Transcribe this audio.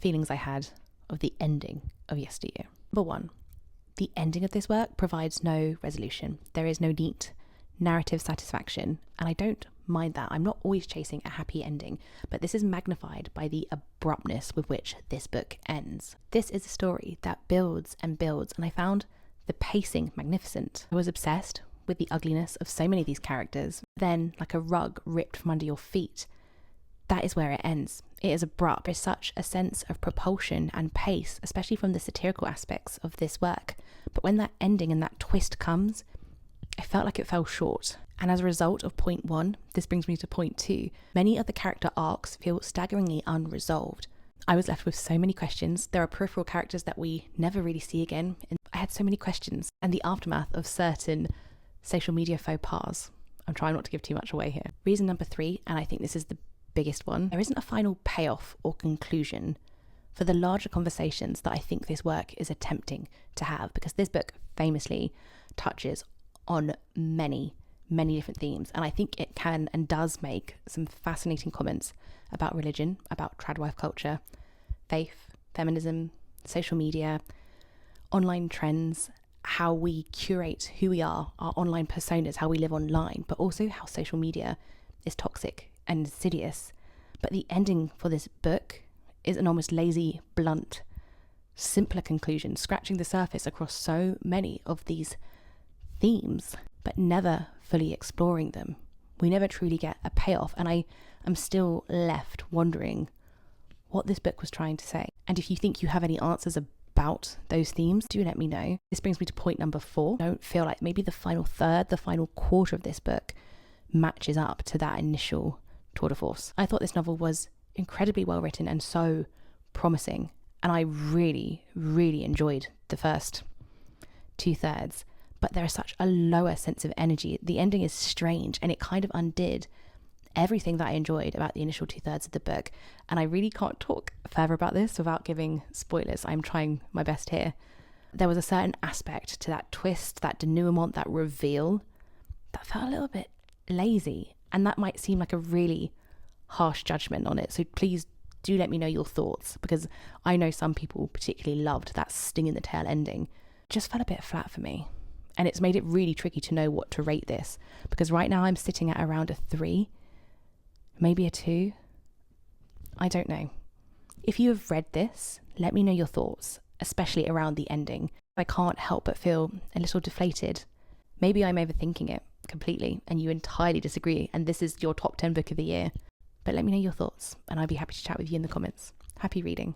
feelings I had of the ending of Yesteryear. Number one, the ending of this work provides no resolution. There is no neat narrative satisfaction, and I don't mind that. I'm not always chasing a happy ending, but this is magnified by the abruptness with which this book ends. This is a story that builds and builds, and I found the pacing magnificent. I was obsessed with the ugliness of so many of these characters. Then, like a rug ripped from under your feet, that is where it ends. It is abrupt. There's such a sense of propulsion and pace, especially from the satirical aspects of this work. But when that ending and that twist comes, I felt like it fell short. And as a result of point one, this brings me to point two. Many of the character arcs feel staggeringly unresolved. I was left with so many questions. There are peripheral characters that we never really see again. And I had so many questions. And the aftermath of certain social media faux pas. I'm trying not to give too much away here. Reason number three, and I think this is the biggest one, there isn't a final payoff or conclusion for the larger conversations that I think this work is attempting to have, because this book famously touches on many different themes, and I think it can and does make some fascinating comments about religion, about tradwife culture, faith, feminism, social media, online trends, how we curate who we are, our online personas, how we live online, but also how social media is toxic and insidious. But the ending for this book is an almost lazy, blunt, simpler conclusion, scratching the surface across so many of these themes, but never fully exploring them. We never truly get a payoff, and I am still left wondering what this book was trying to say. And if you think you have any answers about those themes, do let me know. This brings me to point number four. I don't feel like maybe the final third, the final quarter of this book matches up to that initial tour de force. I thought this novel was incredibly well written and so promising, and I really enjoyed the first 2/3, but there is such a lower sense of energy. The ending is strange, and it kind of undid everything that I enjoyed about the initial 2/3 of the book. And I really can't talk further about this without giving spoilers. I'm trying my best here. There was a certain aspect to that twist, that denouement, that reveal that felt a little bit lazy, and that might seem like a really harsh judgment on it, so please do let me know your thoughts, because I know some people particularly loved that sting in the tail ending. It just felt a bit flat for me, and it's made it really tricky to know what to rate this, because right now I'm sitting at around a 3, maybe a 2. I don't know. If you have read this, let me know your thoughts, especially around the ending. I can't help but feel a little deflated. Maybe I'm overthinking it completely and you entirely disagree, and this is your top 10 book of the year. But let me know your thoughts, and I'd be happy to chat with you in the comments. Happy reading.